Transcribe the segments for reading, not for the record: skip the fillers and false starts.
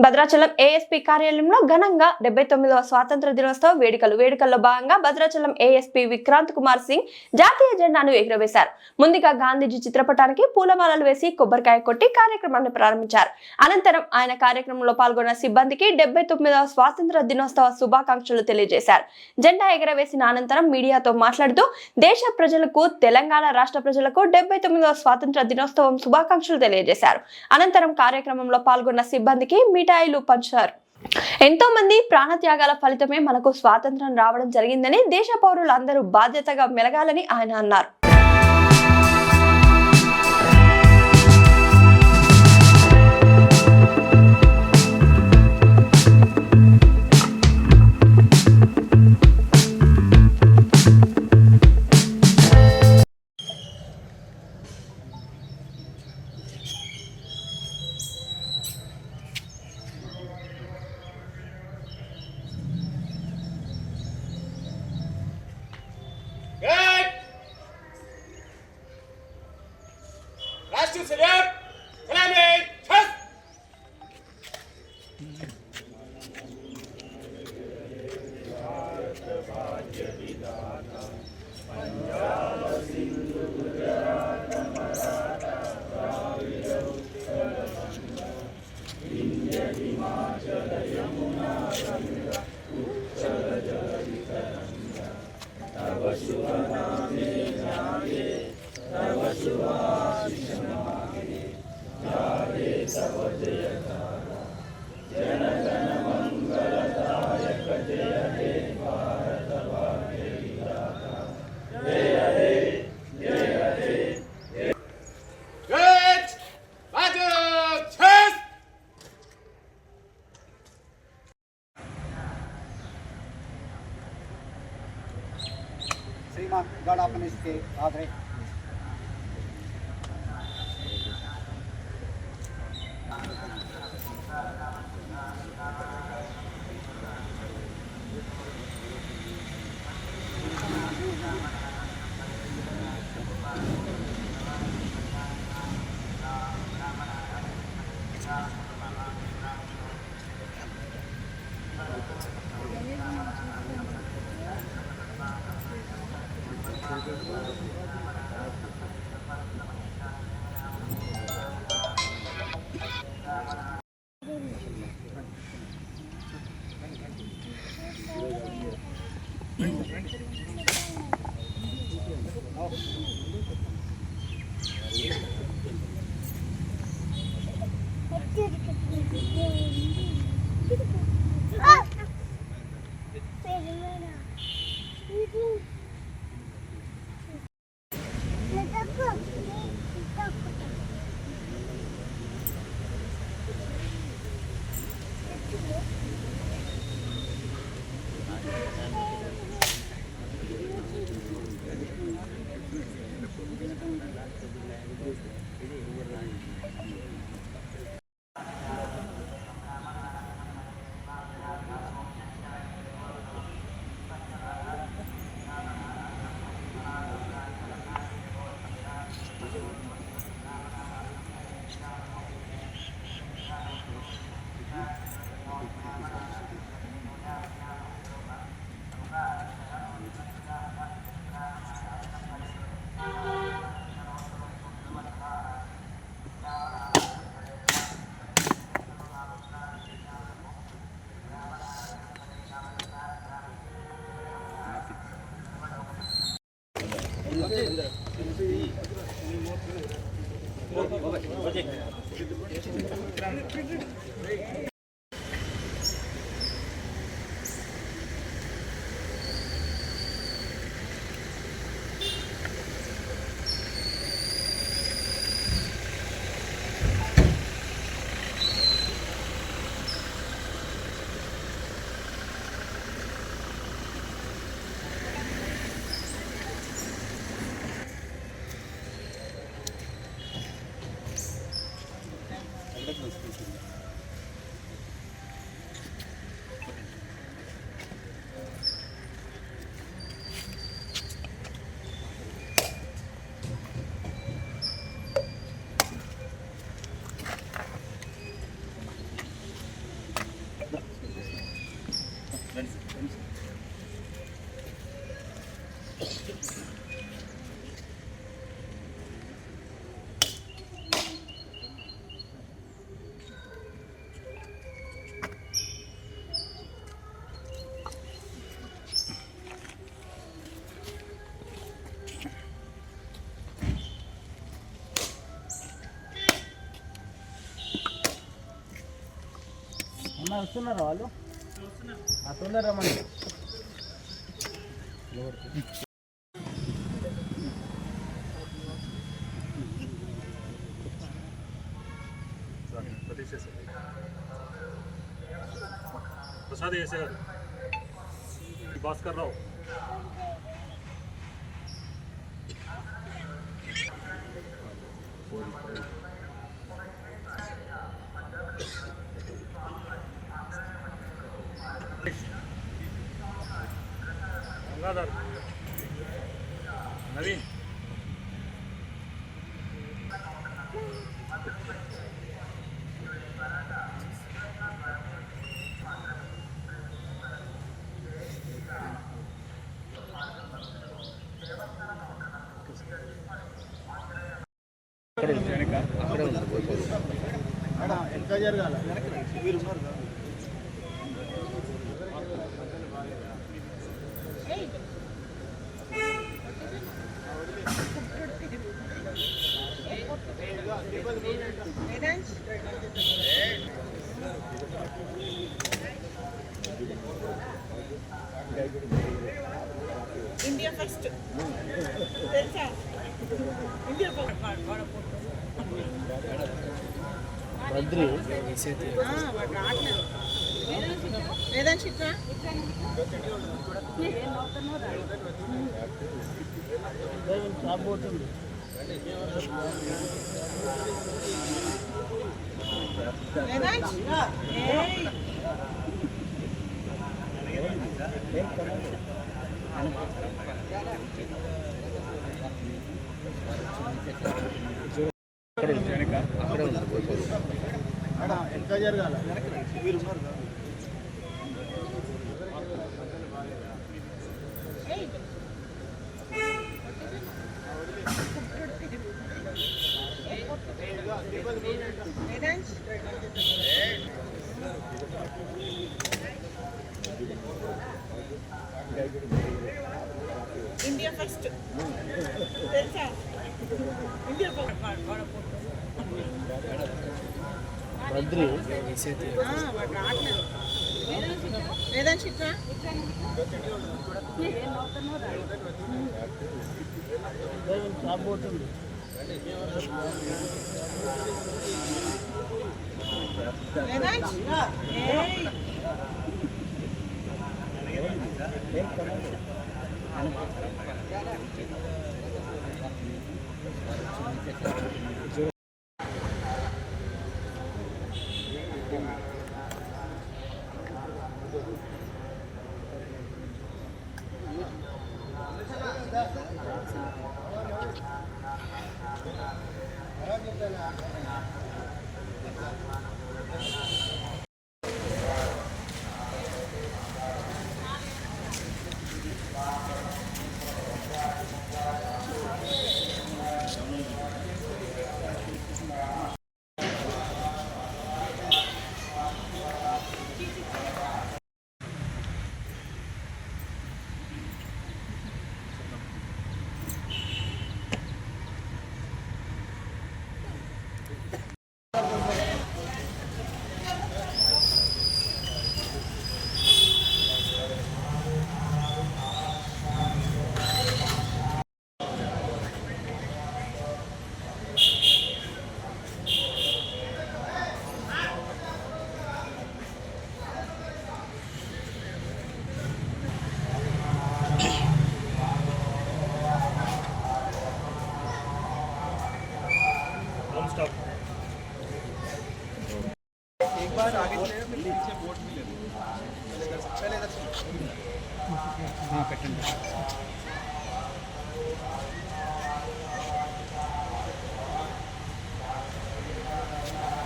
Bhadrachalam ASP కార్యాలయంలో ఘనంగా 79వ స్వాతంత్ర దినోత్సవ వేడుకల్లో భాగంగా భద్రాచలం ఏఎస్పీ విక్రాంత్ కుమార్ సింగ్ జాతీయ జెండాను ఎగురవేశారు. ముందుగా గాంధీజీ చిత్రపటానికి పూలమాలలు వేసి కొబ్బరికాయ కొట్టి కార్యక్రమాన్ని ప్రారంభించారు. అనంతరం ఆయన కార్యక్రమంలో పాల్గొన్న సిబ్బందికి 79వ స్వాతంత్ర దినోత్సవ శుభాకాంక్షలు తెలియజేశారు. జెండా ఎగురవేసిన అనంతరం మీడియాతో మాట్లాడుతూ దేశ ప్రజలకు, తెలంగాణ రాష్ట్ర ప్రజలకు 79వ స్వాతంత్ర దినోత్సవం శుభాకాంక్షలు తెలియజేశారు. అనంతరం కార్యక్రమంలో పాల్గొన్న సిబ్బందికి మిఠాయిలు పంచారు. ఎంతో మంది ప్రాణత్యాగాల ఫలితమే మనకు స్వాతంత్రం రావడం జరిగిందని, దేశ పౌరులందరూ బాధ్యతగా మెలగాలని ఆయన అన్నారు. Rastu Salute! Salami! Chas! Good! Battle! Chas! श्रीमान गढ़ अपने इसके आदरे వస్తున్నారా వాళ్ళు తొందర రమ్మని ప్రసాద్ ఏసే గారు భాస్కర్ రావు గంగాధర్ నవీన్ ఎంత జరగాల మీరు ఉన్నారు ఇండియా ఫస్ట్ తెలుసా ఇండియా బద్రి వాడు రావట్లేదు లేదని చిత్ర రాబోతుంది ఎంత జరగాల మీరు ఉన్నారు ఇండియా ఫస్ట్ తెలుసా ఇండియా బద్రి వాడు రావట్లేదు లేదని చిత్ర రాబోతుంది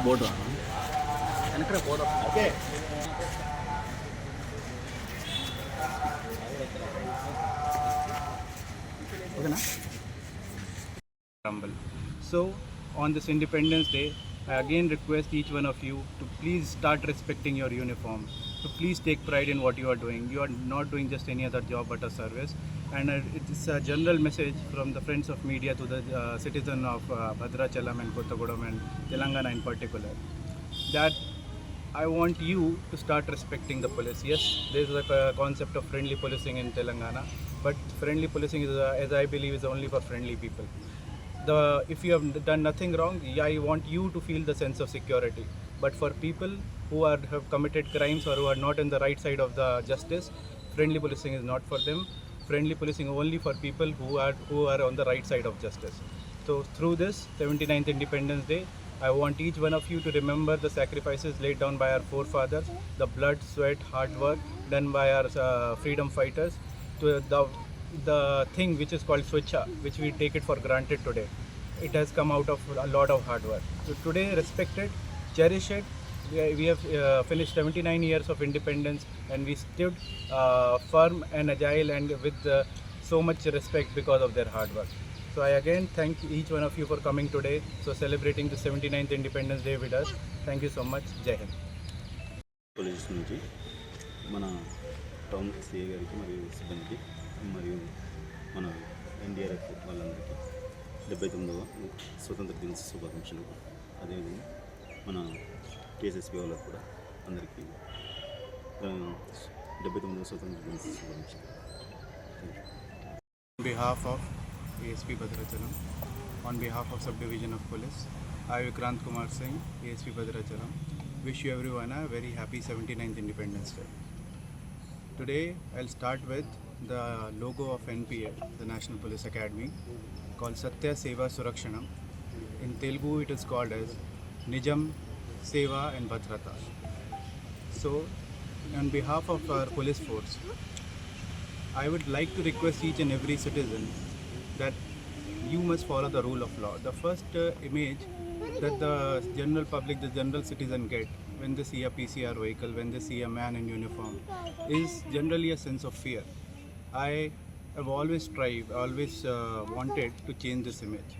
బోర్డు వెనక బోర్డు ఓకే ఓకేనా Rumble. So on this Independence Day, I again request each one of you to please start respecting your uniform. So please take pride in what you are doing. You are not doing just any other job but a service. And it's a general message from the friends of media to the citizen of Bhadrachalam and Kottagudem and Telangana in particular, that I want you to start respecting the police. Yes, there is a concept of friendly policing in Telangana, but friendly policing is, as I believe, is only for friendly people. If you have done nothing wrong, I want you to feel the sense of security. But for people who have committed crimes or who are not on the right side of the justice, friendly policing is not for them. Friendly policing only for people who are on the right side of justice. So through this 79th Independence Day, I want each one of you to remember the sacrifices laid down by our forefathers, the blood, sweat, hard work done by our freedom fighters, to the thing which is called Swachha, which we take it for granted today. It has come out of a lot of hard work. So today, respect it, cherish it. We have finished 79 years of independence, and we stood firm and agile and with so much respect because of their hard work. So I again thank each one of you for coming today, so celebrating the 79th Independence Day with us. Thank you so much. Jai Hind. Police నుంచి మన town CI గారికి మరియు సిబ్బందికి మరియు మన NDRF వాళ్ళందరికీ 79వ స్వతంత్ర దిన శుభాకాంక్షలు. అదేవిధంగా మన కేఎస్ఎస్పీ వాళ్ళకు కూడా అందరికీ 79వ స్వతంత్ర దిన శుభాకాంక్షలు. On behalf of ASP Bhadrachalam, on behalf of Subdivision of Police, I, Vikrant Kumar Singh, ASP Bhadrachalam, wish you everyone a very happy 79th Independence Day. Today, I'll start with the logo of NPA, the National Police Academy, called Satya Seva Surakshanam. In Telugu, it is called as Nijam, Seva and Bhadrata. So, on behalf of our police force, I would like to request each and every citizen that you must follow the rule of law. The first image that the general public, the general citizen get when they see a PCR vehicle, when they see a man in uniform, is generally a sense of fear. I have always strived, always wanted to change this image.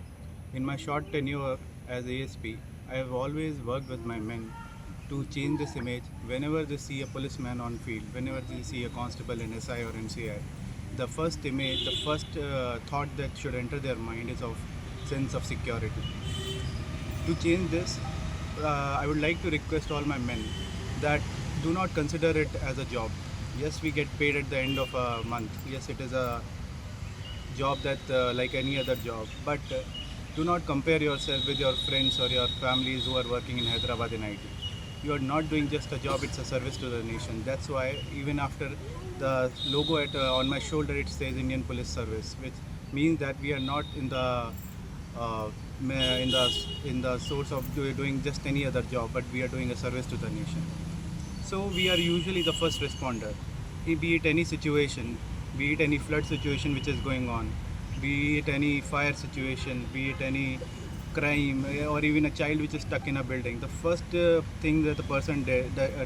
In my short tenure as ASP, I have always worked with my men to change this image. Whenever they see a policeman on field, whenever they see a constable in SI or NCI, the first image, the first thought that should enter their mind is of sense of security. To change this, I would like to request all my men that do not consider it as a job. Yes, we get paid at the end of a month. Yes, it is a job that like any other job. But do not compare yourself with your friends or your families who are working in Hyderabad in IT. You are not doing just a job, it's a service to the nation. That's why even after the logo on my shoulder, it says Indian Police Service, which means that we are not in the source of doing just any other job, but we are doing a service to the nation. So we are usually the first responder. Be it any situation, be it any flood situation which is going on, be it any fire situation, be it any crime, or even a child which is stuck in a building, the first thing that the person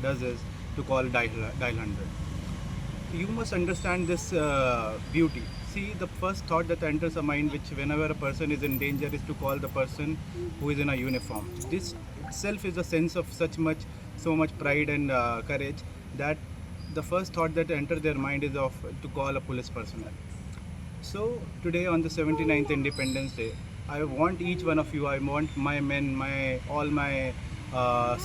does is to call dial 100. You must understand this beauty. See, the first thought that enters a mind, which whenever a person is in danger, is to call the person who is in a uniform. This itself is a sense of so much pride and courage, that the first thought that enters their mind is of to call a police personnel. So today on the 79th Independence Day, I want each one of you, I want my men, all my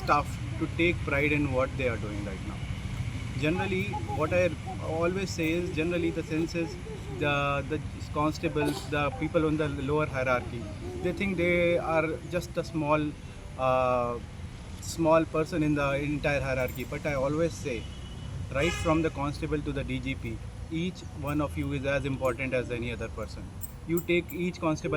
staff to take pride in what they are doing right now. Generally, what I always say is, generally the sense is the constables, the people on the lower hierarchy, they think they are just a small person in the entire hierarchy. But I always say, right from the constable to the DGP, each one of you is as important as any other person. You take each constable